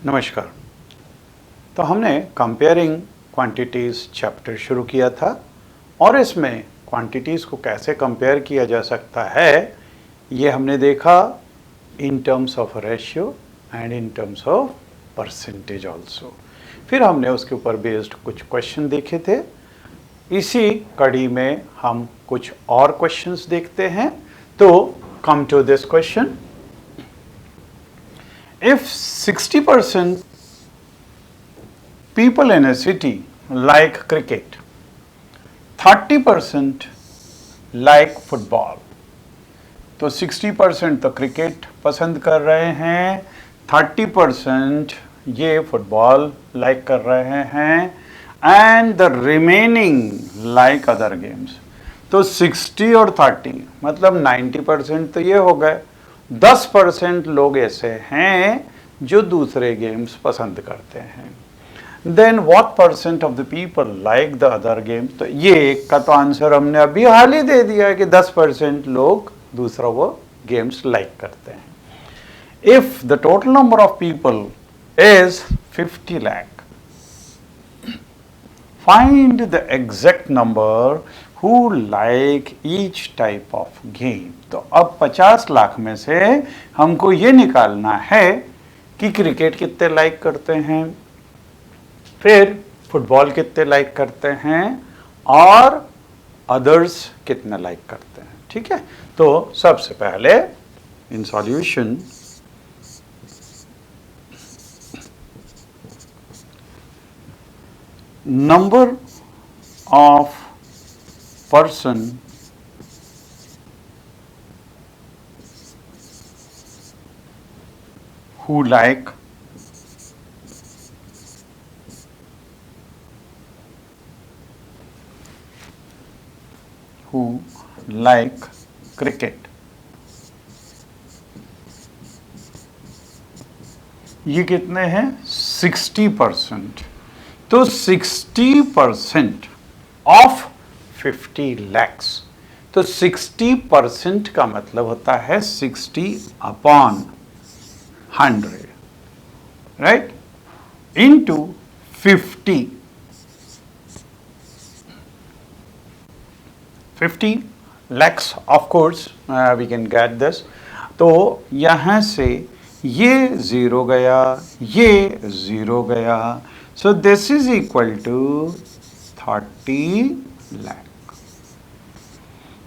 नमस्कार। तो हमने कंपेयरिंग क्वांटिटीज़ चैप्टर शुरू किया था और इसमें क्वांटिटीज़ को कैसे कंपेयर किया जा सकता है ये हमने देखा in terms of ratio and in terms of percentage also. फिर हमने उसके ऊपर बेस्ड कुछ क्वेश्चन देखे थे। इसी कड़ी में हम कुछ और क्वेश्चंस देखते हैं। तो come to this question, if 60% people in a city like cricket, 30% like football, तो 60% तो क्रिकेट पसंद कर रहे हैं, 30% ये फुटबॉल लाइक कर रहे हैं and the remaining like other games. तो 60 और 30 मतलब 90% तो ये हो गए। 10% लोग ऐसे हैं जो दूसरे गेम्स पसंद करते हैं। Then what percent of the people like the other games, तो ये एक का तो आंसर हमने अभी हाल ही दे दिया है कि 10% लोग दूसरा वो गेम्स लाइक करते हैं। If the total number of people is 50 lakh, find the exact number who like each type of game। तो अब 50 लाख में से हमको ये निकालना है कि क्रिकेट कितने लाइक करते हैं, फिर फुटबॉल कितने लाइक करते हैं और अदर्स कितने लाइक करते हैं। ठीक है, तो सबसे पहले in solution number of person who like cricket, ये कितने हैं 60%। तो 60% ऑफ 50 lakhs, तो 60% का मतलब होता है 60 upon 100, right, into 50 lakhs of course we can get this। तो यहाँ से ये 0 गया, ये 0 गया, so this is equal to 30 lakh।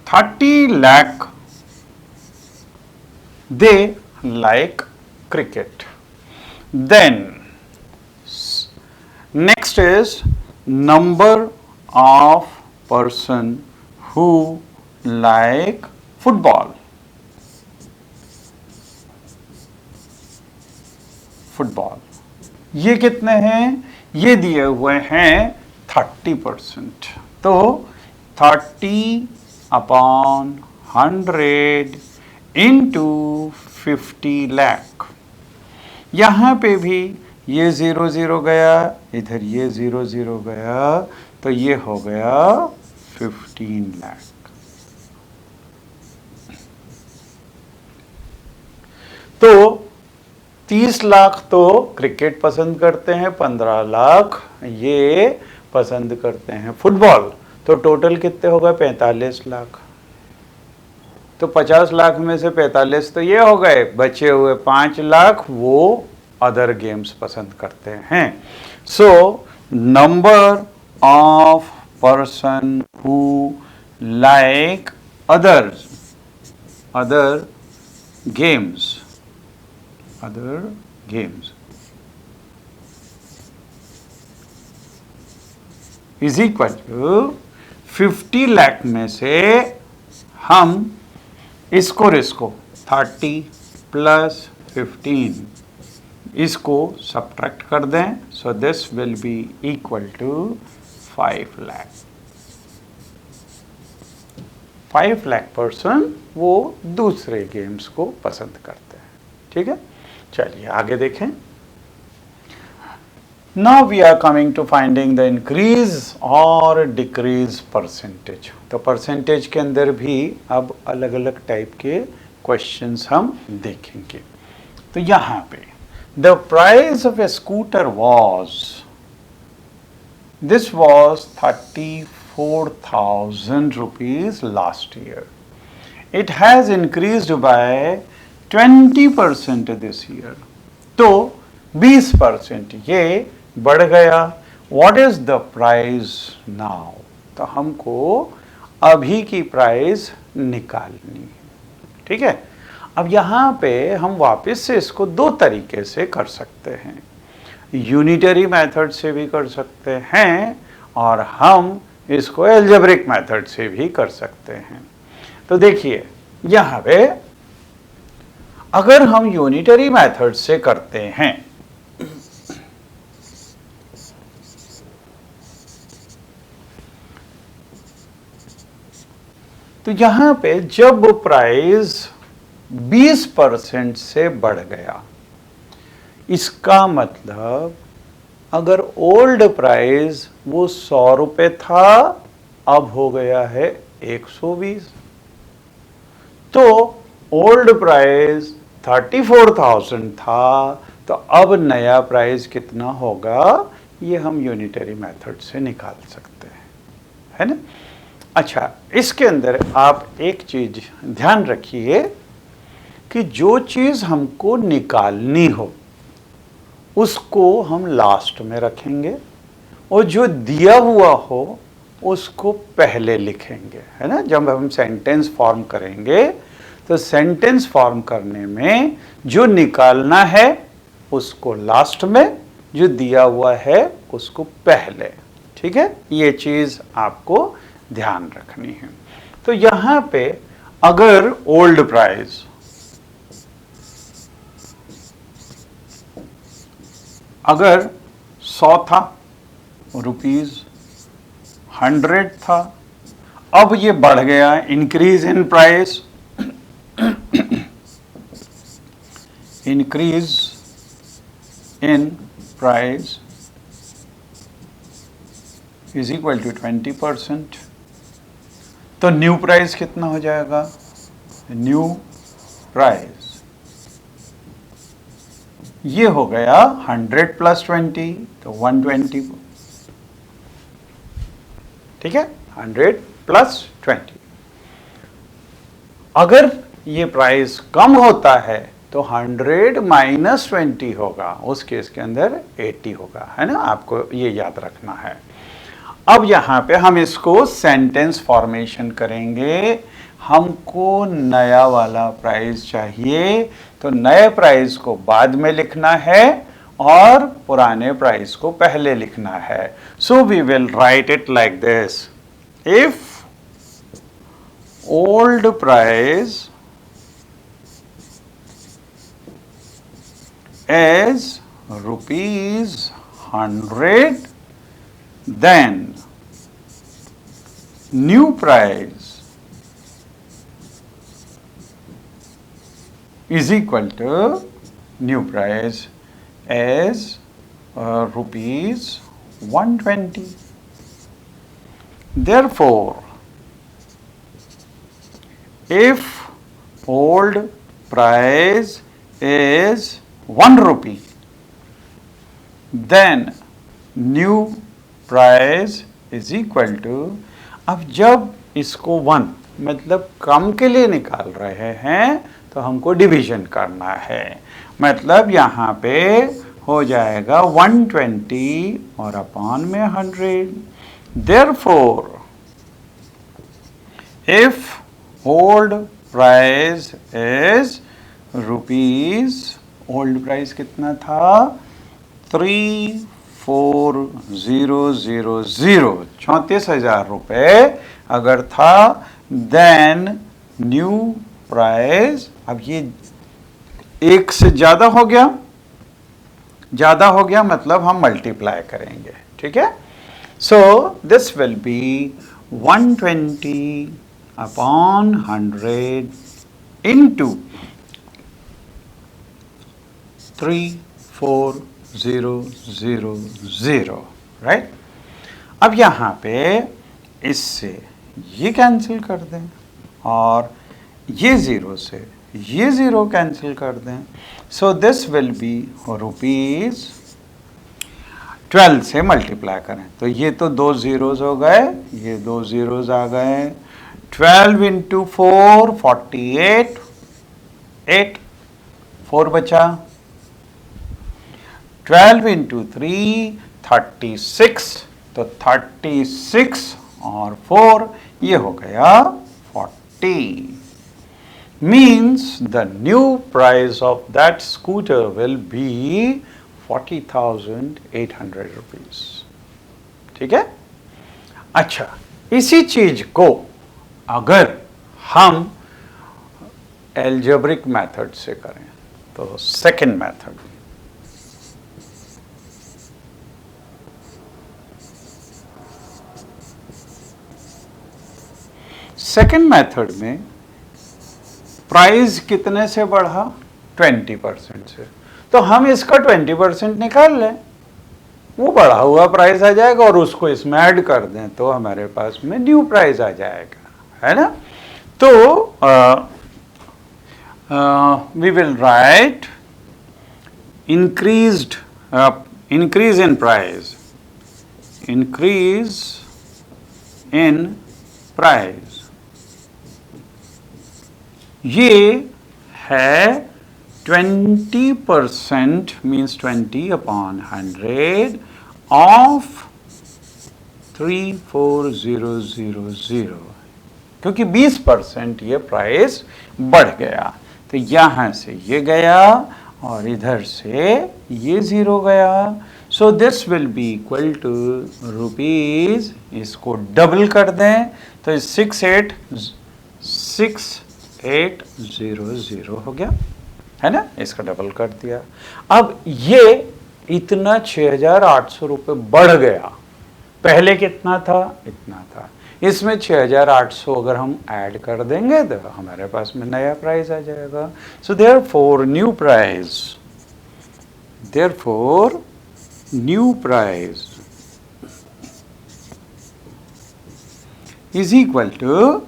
30 lakh they like cricket। Then next is number of person who like football। ये कितने हैं, ये दिए हुए हैं 30%। तो 30 upon 100 into 50 lakh। यहाँ पे भी ये 0 0 गया, इधर ये 0 0 गया, तो ये हो गया 15 लाख। तो 30 लाख तो क्रिकेट पसंद करते हैं, 15 लाख ये पसंद करते हैं फुटबॉल, तो टोटल कितने हो गए 45 लाख। तो 50 लाख में से 45 तो ये हो गए, बचे हुए 5 लाख वो अदर गेम्स पसंद करते हैं। So number of person who like other games is equal to 50 lakh में से हम इसको 30 प्लस 15 इसको सब्ट्रैक्ट कर दें, so this will be equal to 5 lakh. 5 lakh person वो दूसरे गेम्स को पसंद करते हैं। ठीक है, चलिए आगे देखें। Now we are coming to finding the increase or decrease percentage। तो परसेंटेज के अंदर भी अब अलग अलग टाइप के क्वेश्चंस हम देखेंगे। तो यहाँ पे The price of a scooter was, this was 34,000 rupees last year. It has increased by 20% this year. तो 20% ये बढ़ गया. What is the price now? तो हमको अभी की प्राइस निकालनी है. ठीक है. अब यहाँ पे हम वापस से इसको दो तरीके से कर सकते हैं. यूनिटरी मेथड से भी कर सकते हैं और हम इसको एल्जेब्रिक मेथड से भी कर सकते हैं. तो देखिए यहाँ पे अगर हम यूनिटरी मेथड से करते हैं तो यहां पे जब प्राइस 20% से बढ़ गया, इसका मतलब अगर ओल्ड प्राइस वो 100 रुपए था, अब हो गया है 120. तो ओल्ड प्राइस 34,000 था, तो अब नया प्राइस कितना होगा, ये हम यूनिटरी मेथड से निकाल सकते हैं, है ना. अच्छा, इसके अंदर आप एक चीज ध्यान रखिए कि जो चीज हमको निकालनी हो उसको हम लास्ट में रखेंगे और जो दिया हुआ हो उसको पहले लिखेंगे, है ना. जब हम सेंटेंस फॉर्म करेंगे तो सेंटेंस फॉर्म करने में जो निकालना है उसको लास्ट में, जो दिया हुआ है उसको पहले. ठीक है, ये चीज आपको ध्यान रखनी है. तो यहां पे अगर ओल्ड प्राइस अगर 100 था, रुपीज 100 था, अब ये बढ़ गया, increase in price, increase in price is equal to 20%. तो न्यू प्राइस कितना हो जाएगा, न्यू प्राइस ये हो गया 100 प्लस 20, तो 120. ठीक है, 100 प्लस 20. अगर ये प्राइस कम होता है तो 100 माइनस 20 होगा, उस केस के अंदर 80 होगा, है ना. आपको ये याद रखना है. अब यहाँ पे हम इसको सेंटेंस फॉर्मेशन करेंगे. हमको नया वाला प्राइस चाहिए, तो नए प्राइस को बाद में लिखना है और पुराने प्राइस को पहले लिखना है. So we will write it like this. If old price is ₹100, then new price is equal to new price as ₹120. Therefore, if old price is 1 rupee, then new price is equal to, अब जब इसको 1 मतलब कम के लिए निकाल रहे हैं तो हमको डिवीजन करना है. मतलब यहाँ पे हो जाएगा 120 और अपॉन में 100. Therefore, if old price is rupees, old price कितना था, 34,000, 34,000 रुपए अगर था, देन न्यू प्राइस, अब ये एक से ज्यादा हो गया, मतलब हम मल्टीप्लाई करेंगे. ठीक है. सो this will B 120 upon 100 into 34,000, right. अब यहाँ पे इससे ये कैंसिल कर दें और ये 0 से ये 0 कैंसिल कर दें, सो दिस विल बी ₹12 से मल्टीप्लाई करें तो ये तो 2 zeros हो गए, ये 2 zeros आ गए। 12 इंटू 4 48, 8 4 बचा। 12 इंटू 3 36, तो 36 और 4 ये हो गया 40। Means the new price of that scooter will be 40,800 rupees। ठीक है। अच्छा, इसी चीज को अगर हम एल्जेब्रिक मेथड से करें तो सेकंड मेथड, सेकंड मेथड में प्राइस कितने से बढ़ा? 20% से। तो हम इसका 20% निकाल लें, वो बढ़ा हुआ प्राइस आ जाएगा और उसको इसमें ऐड कर दें तो हमारे पास में न्यू प्राइस आ जाएगा, है ना। तो we will write increase in price, increase in price, ये है 20% मीन्स 20/100 ऑफ 34000, क्योंकि 20% ये प्राइस बढ़ गया तो यहां से ये गया और इधर से ये 0 गया। So this will be equal to rupees, इसको डबल कर दें तो 6800 हो गया, है ना। इसका डबल कर दिया। अब ये इतना 6,800 रुपये बढ़ गया, पहले कितना था? इतना था। इसमें 6,800 अगर हम ऐड कर देंगे तो हमारे पास में नया प्राइस आ जाएगा। So therefore new price is equal to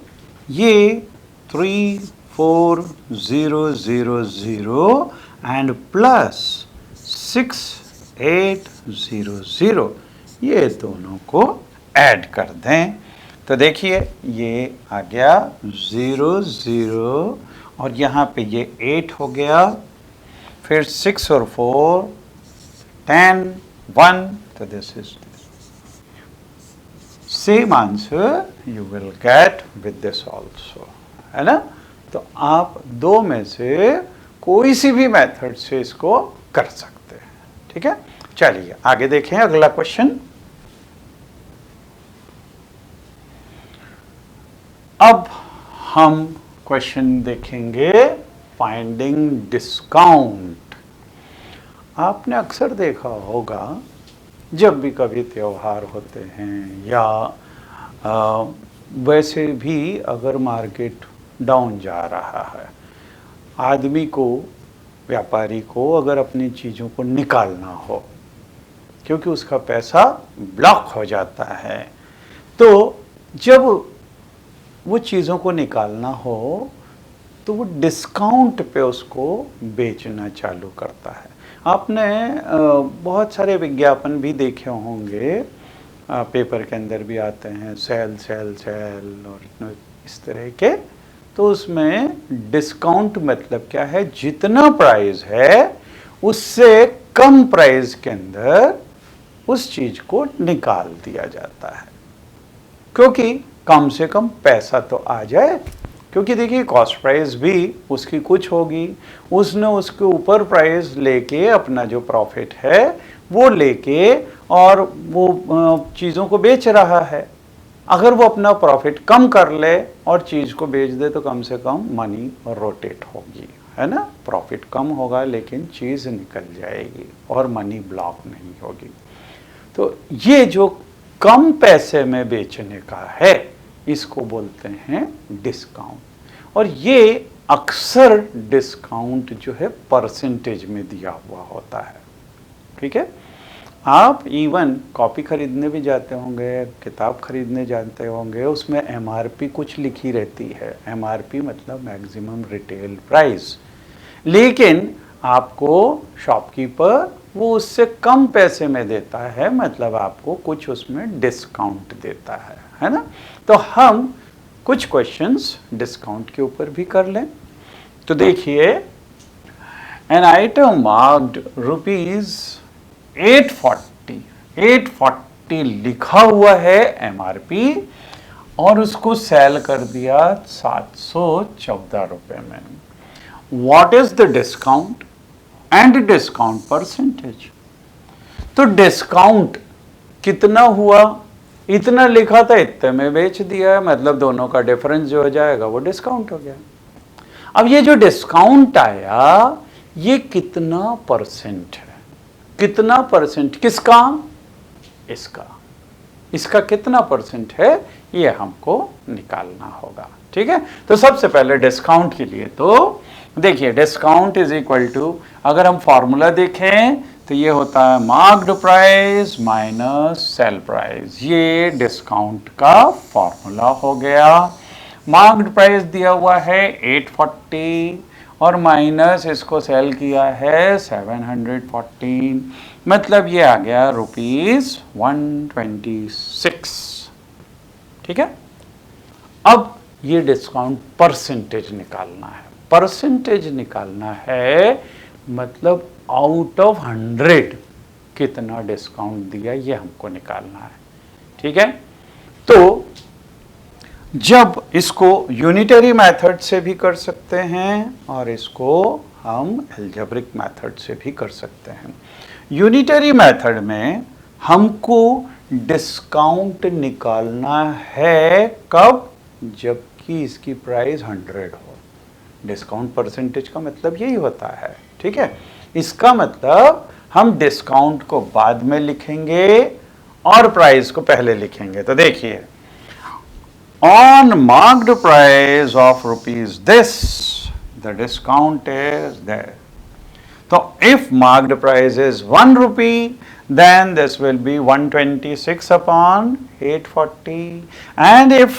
ये 34,000 एंड प्लस 6,800, ये दोनों को ऐड कर दें तो देखिए ये आ गया 00 और यहाँ पे ये 8 हो गया, फिर 6 और 4 10 1, तो this is same answer you will get with this also, है ना। तो आप दो में से कोई सी भी मेथड से इसको कर सकते हैं, ठीक है। चलिए आगे देखें अगला क्वेश्चन। अब हम क्वेश्चन देखेंगे फाइंडिंग डिस्काउंट। आपने अक्सर देखा होगा जब भी कभी त्योहार होते हैं या वैसे भी अगर मार्केट डाउन जा रहा है, आदमी को, व्यापारी को अगर अपनी चीज़ों को निकालना हो क्योंकि उसका पैसा ब्लॉक हो जाता है, तो जब वो चीज़ों को निकालना हो तो वो डिस्काउंट पे उसको बेचना चालू करता है। आपने बहुत सारे विज्ञापन भी देखे होंगे, पेपर के अंदर भी आते हैं, सेल सेल सेल और इस तरह के। तो उसमें डिस्काउंट मतलब क्या है? जितना प्राइस है उससे कम प्राइस के अंदर उस चीज़ को निकाल दिया जाता है, क्योंकि कम से कम पैसा तो आ जाए। क्योंकि देखिए कॉस्ट प्राइस भी उसकी कुछ होगी, उसने उसके ऊपर प्राइस लेके अपना जो प्रॉफिट है वो लेके और वो चीज़ों को बेच रहा है। अगर वो अपना प्रॉफिट कम कर ले और चीज़ को बेच दे तो कम से कम मनी रोटेट होगी, है ना। प्रॉफिट कम होगा लेकिन चीज़ निकल जाएगी और मनी ब्लॉक नहीं होगी। तो ये जो कम पैसे में बेचने का है इसको बोलते हैं डिस्काउंट। और ये अक्सर डिस्काउंट जो है परसेंटेज में दिया हुआ होता है, ठीक है। आप इवन कॉपी खरीदने भी जाते होंगे, किताब खरीदने जाते होंगे, उसमें एमआरपी कुछ लिखी रहती है। एमआरपी मतलब मैक्सिमम रिटेल प्राइस, लेकिन आपको शॉपकीपर वो उससे कम पैसे में देता है, मतलब आपको कुछ उसमें डिस्काउंट देता है ना। तो हम कुछ क्वेश्चंस डिस्काउंट के ऊपर भी कर लें। तो देखिए, एन आइटम मार्क्ड ₹840 लिखा हुआ है एमआरपी, और उसको सेल कर दिया 714 रुपए में। What is the discount and discount percentage? तो डिस्काउंट कितना हुआ? इतना लिखा था, इतने में बेच दिया है, मतलब दोनों का डिफरेंस जो हो जाएगा वो डिस्काउंट हो गया। अब ये जो डिस्काउंट आया, ये कितना परसेंट है? कितना परसेंट किसका? इसका। इसका कितना परसेंट है ये हमको निकालना होगा, ठीक है। तो सबसे पहले डिस्काउंट के लिए तो देखिए, डिस्काउंट इज इक्वल टू, अगर हम फॉर्मूला देखें तो ये होता है marked price minus sale price. ये डिस्काउंट का फॉर्मूला हो गया। मार्क्ड प्राइस दिया हुआ है 840 और माइनस इसको सेल किया है 714, मतलब ये आ गया ₹126, ठीक है। अब ये डिस्काउंट परसेंटेज निकालना है। परसेंटेज निकालना है मतलब आउट ऑफ 100 कितना डिस्काउंट दिया, ये हमको निकालना है, ठीक है। तो जब इसको यूनिटरी मेथड से भी कर सकते हैं और इसको हम एल्जेब्रिक मेथड से भी कर सकते हैं। यूनिटरी मेथड में हमको डिस्काउंट निकालना है कब? जबकि इसकी प्राइस 100 हो। डिस्काउंट परसेंटेज का मतलब यही होता है, ठीक है। इसका मतलब हम डिस्काउंट को बाद में लिखेंगे और प्राइस को पहले लिखेंगे। तो देखिए, on marked price of rupees this, the discount is there. So if marked price is ₹1, then this will be 126 upon 840, and if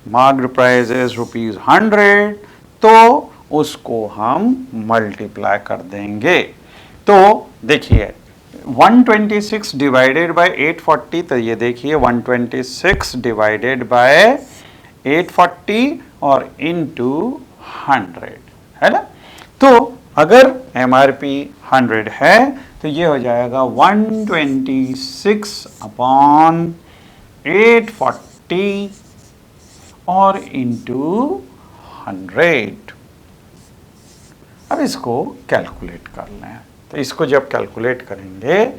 marked price is ₹100, तो उसको हम मल्टीप्लाई कर देंगे। तो देखिए, 126 डिवाइडेड बाय 840, तो ये देखिए 126 डिवाइडेड बाय 840 और इनटू 100, है ना। तो अगर एमआरपी 100 है तो ये हो जाएगा 126 अपॉन 840 और इनटू 100। अब इसको कैलकुलेट कर लें। तो इसको जब कैलकुलेट करेंगे,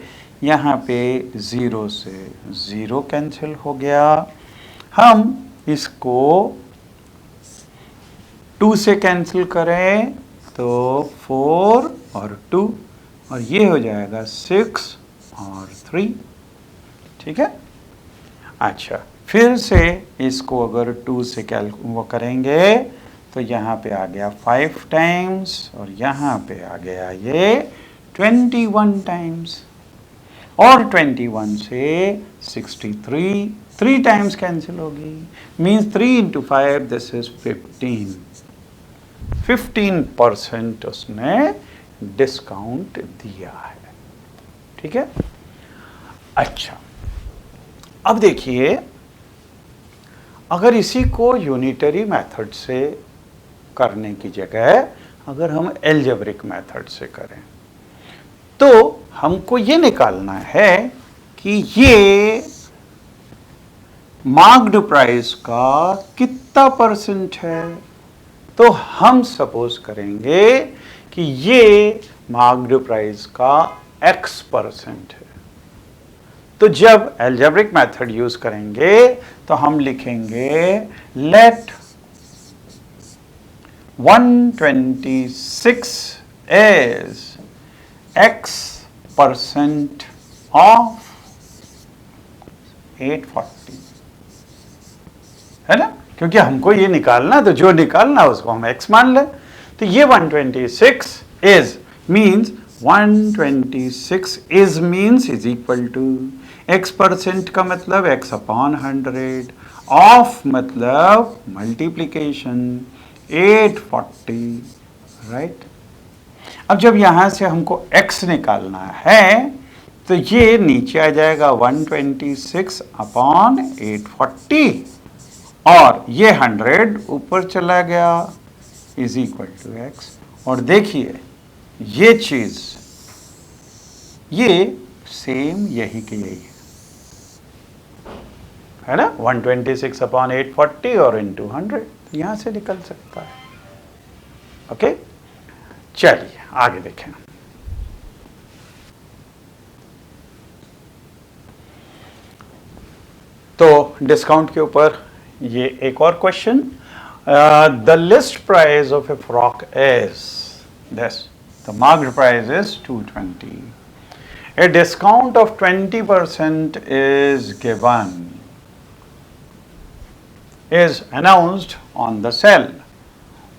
यहाँ पे 0 से 0 कैंसिल हो गया। हम इसको 2 से कैंसिल करें तो 4 और 2, और ये हो जाएगा 6 और 3, ठीक है। अच्छा, फिर से इसको अगर 2 से वो करेंगे तो यहाँ पे आ गया 5 टाइम्स और यहाँ पे आ गया ये 21 टाइम्स, और 21 से 63, 3 टाइम्स कैंसिल होगी, मीन्स 3 into 5, दिस इज 15% उसने डिस्काउंट दिया है, ठीक है। अच्छा, अब देखिए, अगर इसी को यूनिटरी मेथड से करने की जगह अगर हम एल्जेब्रिक मेथड से करें, तो हमको ये निकालना है कि ये मार्क्ड प्राइस का कितना परसेंट है। तो हम सपोज करेंगे कि ये मार्क्ड प्राइस का X% है। तो जब एल्जेब्रिक मेथड यूज करेंगे तो हम लिखेंगे लेट 126 is X% of 840, है ना, क्योंकि हमको ये निकालना, तो जो निकालना उसको हम X मान लें। तो ये 126 is means 126 is means is equal to x% का मतलब x अपॉन 100, ऑफ मतलब मल्टीप्लीकेशन 840, राइट। अब जब यहां से हमको x निकालना है तो ये नीचे आ जाएगा 126 अपॉन 840 और ये 100 ऊपर चला गया इज इक्वल टू x। और देखिए ये चीज ये सेम यही की यही है ना, 126 अपॉन 840 और इंटू 100 यहां से निकल सकता है। ओके, चलिए आगे देखें। तो डिस्काउंट के ऊपर ये एक और question, the list price of A frock is this, the marked price is 220, a discount of 20% is given, is announced on the cell.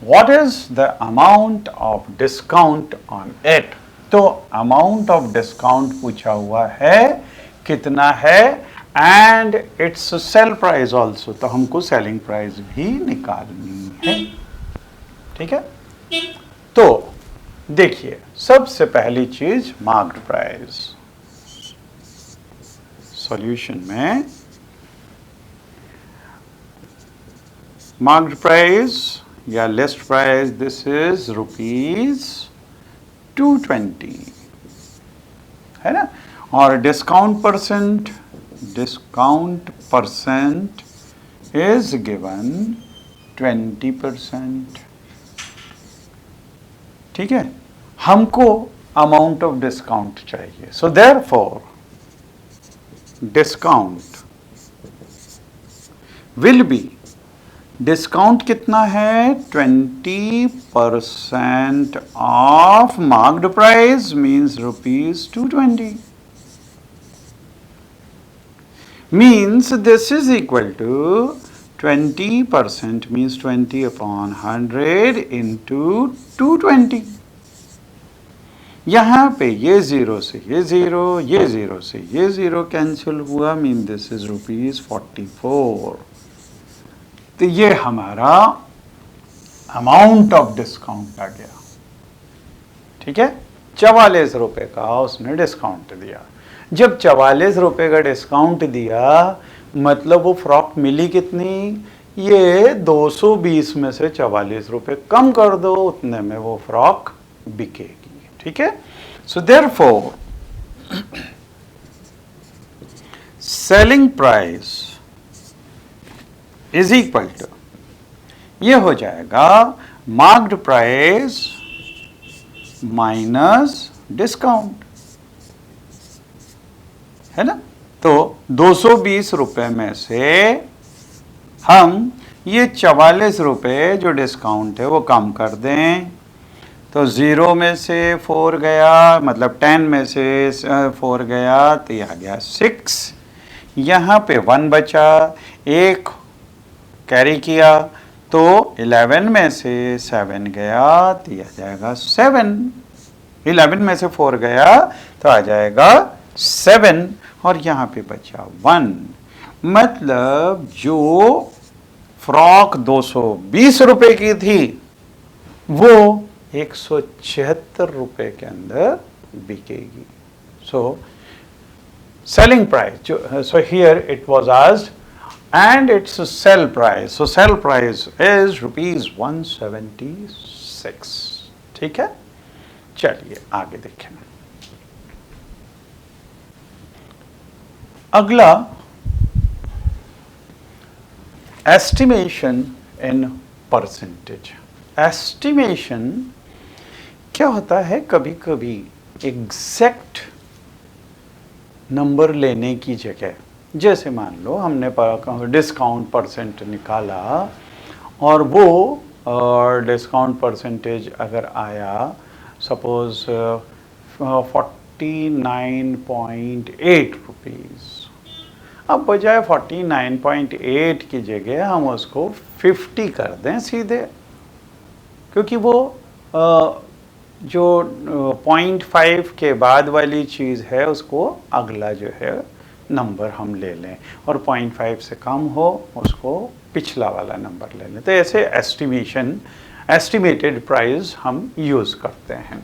What is the amount of discount on it? तो amount of discount पूछा हुआ है, कितना है, and its sell price also, तो हमको selling price भी निकालनी है, ठीक है। तो देखिए सबसे पहली चीज मार्क्ड प्राइस, सॉल्यूशन में मार्क्ड प्राइस या लिस्ट प्राइस, दिस इज ₹220, है ना। और डिस्काउंट परसेंट इज गिवन 20%, ठीक है। हमको अमाउंट ऑफ डिस्काउंट चाहिए, so therefore discount will be, discount कितना है 20% of marked price means ₹220, means this is equal to 20% means 20 upon 100 into 220। यहाँ पे ये जीरो से ये जीरो, ये जीरो से ये जीरो कैंसिल हुआ, मीन दिस इज ₹44। तो ये हमारा अमाउंट ऑफ डिस्काउंट आ गया, ठीक है। 44 रुपए का उसने डिस्काउंट दिया। जब 44 रुपए का डिस्काउंट दिया मतलब वो फ्रॉक मिली कितनी, ये 220 में से 44 रुपए कम कर दो, उतने में वो फ्रॉक बिकेगी, ठीक है। So therefore selling price is equal to, ये हो जाएगा मार्क्ड प्राइस माइनस डिस्काउंट, है ना। तो 220 रुपए में से हम ये 44 रुपए जो डिस्काउंट है वो कम कर दें, तो 0 में से 4 गया, मतलब 10 में से 4 गया, तो यह आ गया 6, यहाँ पे 1 बचा, 1 कैरी किया, तो 11 में से 7 गया, तो यह आ जाएगा 7, 11 में से 4 गया तो आ जाएगा 7, और यहाँ पे बचा 1, मतलब जो फ्रॉक 220 रुपए की थी वो 176 रुपए के अंदर बिकेगी। So selling price, so here it was asked and its sell price, so sell price is ₹176, ठीक है। चलिए आगे देखें। अगला एस्टिमेशन इन परसेंटेज। एस्टिमेशन क्या होता है, कभी कभी एग्जैक्ट नंबर लेने की जगह, जैसे मान लो हमने डिस्काउंट परसेंट निकाला और वो डिस्काउंट परसेंटेज अगर आया सपोज 49.8 रुपीज़, अब बजाय 49.8 की जगह हम उसको 50 कर दें सीधे, क्योंकि वो जो 0.5 के बाद वाली चीज़ है उसको अगला जो है नंबर हम ले लें, और 0.5 से कम हो उसको पिछला वाला नंबर ले लें। तो ऐसे एस्टिमेटेड प्राइस हम यूज़ करते हैं।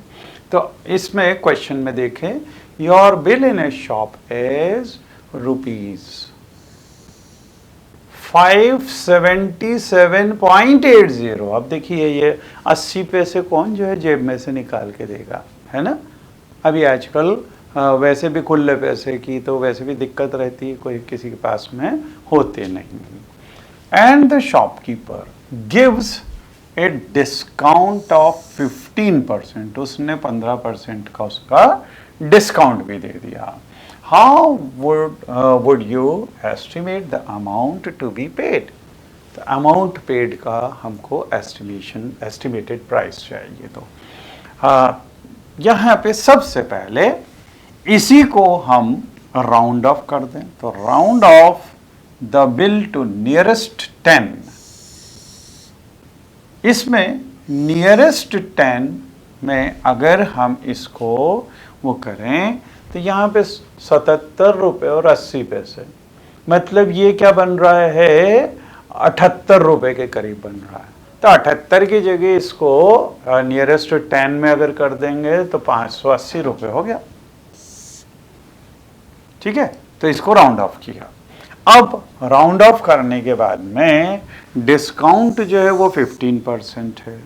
तो इसमें क्वेश्चन में देखें, your bill in A shop is ₹577.80। अब देखिए ये 80 पैसे कौन जो है जेब में से निकाल के देगा, है ना। अभी आजकल वैसे भी खुले पैसे की तो वैसे भी दिक्कत रहती है, कोई किसी के पास में होते नहीं। And the shopkeeper gives a discount of 15%, उसने 15% का उसका डिस्काउंट भी दे दिया। How would you estimate the amount to be paid? तो अमाउंट पेड का हमको एस्टिमेटेड प्राइस चाहिए। तो यहाँ पे सबसे पहले इसी को हम राउंड ऑफ कर दें। तो round off the bill to nearest 10। इसमें नियरेस्ट 10 में अगर हम इसको वो करें तो यहाँ पे 77 रुपये और 80 पैसे, मतलब ये क्या बन रहा है, 78 रुपये के करीब बन रहा है। तो 78 की जगह इसको नियरेस्ट 10 में अगर कर देंगे तो 580 रुपये हो गया। ठीक है, तो इसको राउंड ऑफ किया। अब राउंड ऑफ करने के बाद में डिस्काउंट जो है वो 15% है,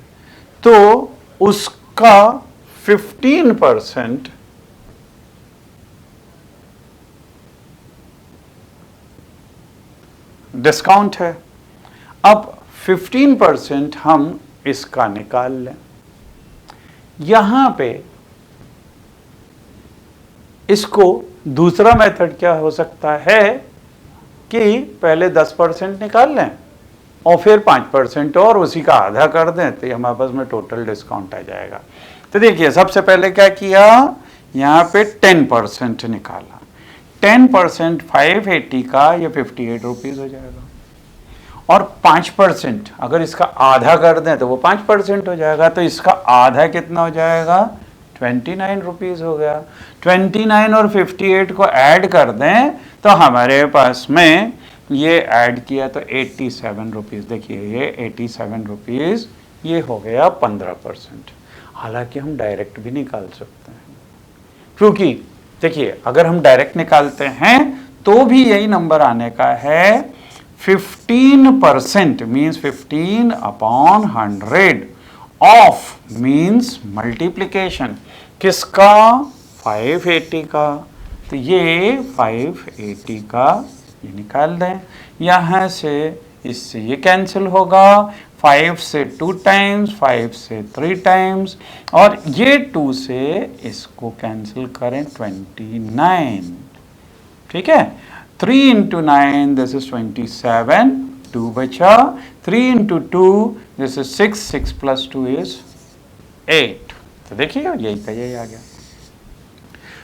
तो उसका 15% डिस्काउंट है। अब 15% हम इसका निकाल लें। यहां पे इसको दूसरा मेथड क्या हो सकता है कि पहले 10% निकाल लें और फिर 5% और उसी का आधा कर दें, तो ये हमारे पास में टोटल डिस्काउंट आ जाएगा। तो देखिए सबसे पहले क्या किया, यहाँ पे 10% निकाला। 10% 580 का ये 58 रुपीज़ हो जाएगा, और 5% अगर इसका आधा कर दें तो वो 5% हो जाएगा। तो इसका आधा कितना हो जाएगा, 29 रुपीज़ हो गया। 29 और 58 को ऐड कर दें तो हमारे पास में ये ऐड किया तो 87 रुपीज़। देखिए ये 87 रुपीज़ ये हो गया 15%। हालांकि हम डायरेक्ट भी निकाल सकते हैं, क्योंकि देखिए अगर हम डायरेक्ट निकालते हैं तो भी यही नंबर आने का है। 15% means 15 upon 100 of means multiplication किसका, 580 का। तो ये 580 का ये निकाल दें। यहाँ से इससे ये कैंसिल होगा, 5 से 2 टाइम्स, 5 से 3 टाइम्स, और ये 2 से इसको कैंसिल करें 29। ठीक है, 3 इंटू 9 दिस इज 27, 2 बचा, 3 into 2 this is 6, 6 plus 2 is 8। तो देखिए यही का यही आ गया।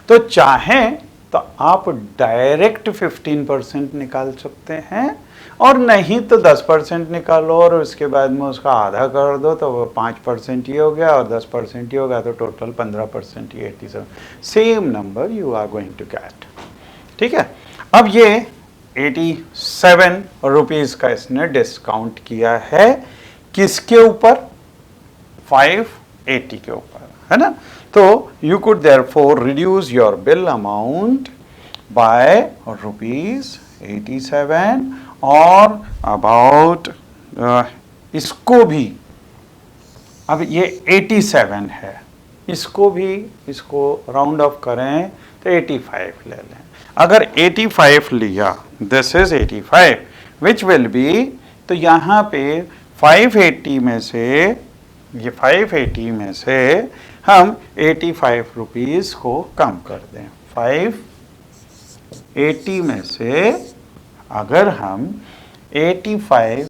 तो चाहें तो आप डायरेक्ट 15% निकाल सकते हैं, और नहीं तो 10% निकालो और उसके बाद में उसका आधा कर दो तो वो 5% ये हो गया और 10% ये हो गया, तो टोटल 15% ये 87। Same number you are going to get. ठीक है, अब ये 87 रुपीज़ का इसने डिस्काउंट किया है, किसके ऊपर, 580 के ऊपर, है ना। तो you could therefore reduce your bill amount by ₹87 और about इसको भी, अब ये 87 है, इसको भी इसको राउंड ऑफ करें तो 85 ले लें। अगर 85 लिया, this is 85 which will be, तो यहाँ पे 580 में से, ये 580 में से हम 85 रुपीज़ को कम कर दें। 580 में से अगर हम 85